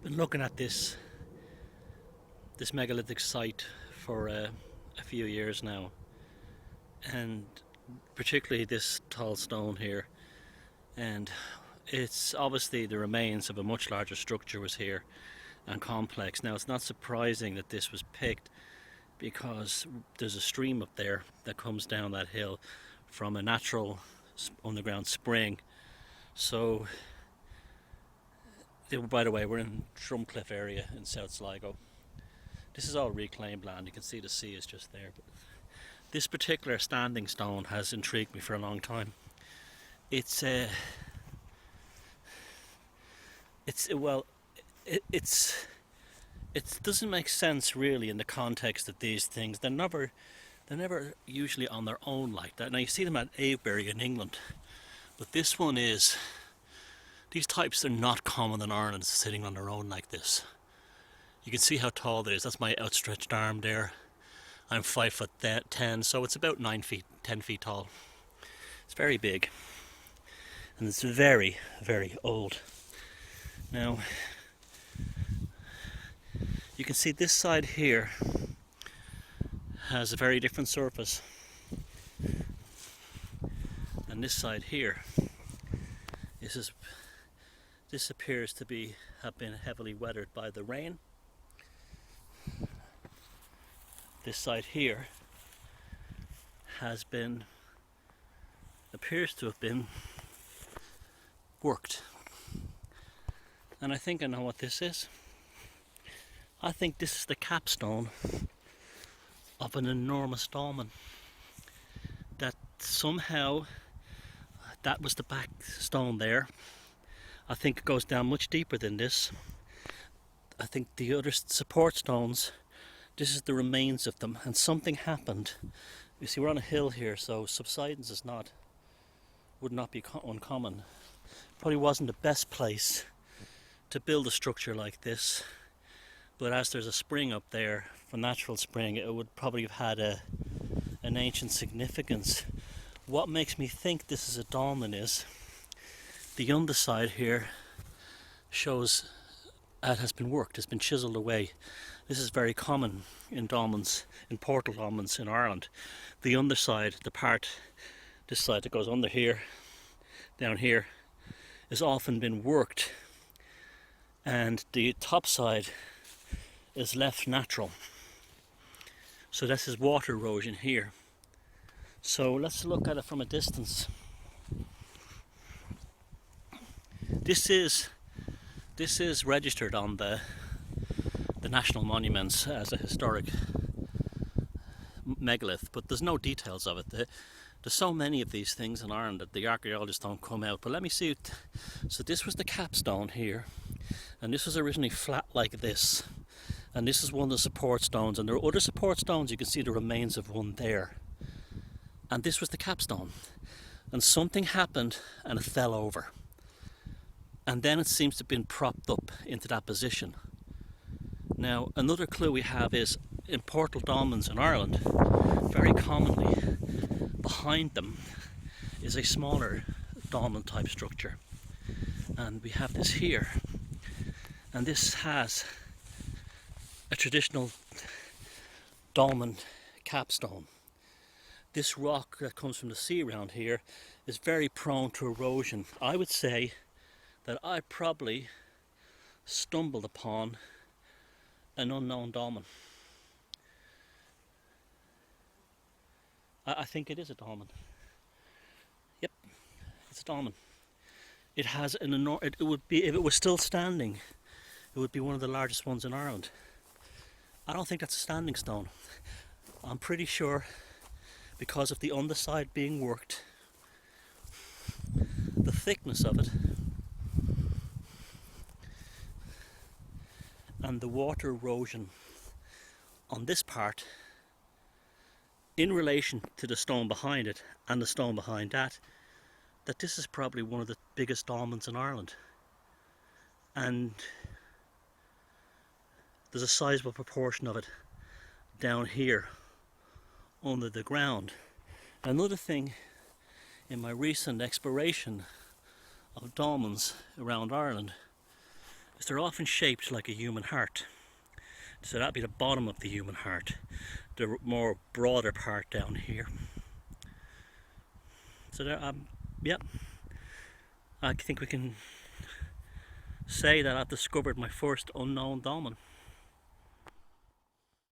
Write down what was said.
Been looking at this megalithic site for a few years now, and particularly this tall stone here. And it's obviously the remains of a much larger structure was here and complex. Now it's not surprising that this was picked because there's a stream up there that comes down that hill from a natural underground spring. So, by the way, we're in Drumcliff area in South Sligo. This is all reclaimed land. You can see the sea is just there. But this particular standing stone has intrigued me for a long time. It's it doesn't make sense really in the context of these things. They're never usually on their own like that. Now you see them at Avebury in England, but this one is. These types are not common in Ireland, sitting on their own like this. You can see how tall it is. That's my outstretched arm there. I'm 5'10", so it's about 9 feet, 10 feet tall. It's very big, and it's very, very old. Now, you can see this side here has a very different surface, and this side here, this appears to have been heavily weathered by the rain. This side here appears to have been worked. And I think I know what this is. I think this is the capstone of an enormous dolmen. That somehow, that was the back stone there. I think it goes down much deeper than this. I think the other support stones, this is the remains of them, and something happened. You see, we're on a hill here, so subsidence would not be uncommon. Probably wasn't the best place to build a structure like this, but as there's a spring up there, a natural spring, it would probably have had an ancient significance. What makes me think this is a dolmen is the underside here shows it has been worked, it's been chiseled away. This is very common in dolmens, in portal dolmens in Ireland. The underside, this side that goes under here, down here, has often been worked, and the top side is left natural. So this is water erosion here. So let's look at it from a distance. This is registered on the National Monuments as a historic megalith, but there's no details of it. There's so many of these things in Ireland that the archaeologists don't come out. But let me see. So this was the capstone here, and this was originally flat like this, and this is one of the support stones, and there are other support stones. You can see the remains of one there, and this was the capstone, and something happened and it fell over, and then it seems to have been propped up into that position. Now, another clue we have is in portal dolmens in Ireland, very commonly behind them is a smaller dolmen type structure, and we have this here, and this has a traditional dolmen capstone. This rock that comes from the sea around here is very prone to erosion. I would say that I probably stumbled upon an unknown dolmen. I think it is a dolmen. Yep, it's a dolmen. It has an enormous. It would be, if it was still standing, it would be one of the largest ones in Ireland. I don't think that's a standing stone. I'm pretty sure, because of the underside being worked, the thickness of it, and the water erosion on this part in relation to the stone behind it and the stone behind that this is probably one of the biggest dolmens in Ireland. And there's a sizable proportion of it down here under the ground. Another thing, in my recent exploration of dolmens around Ireland, is they're often shaped like a human heart. So that'd be the bottom of the human heart, the more broader part down here. So there, yep, I think we can say that I've discovered my first unknown dolmen.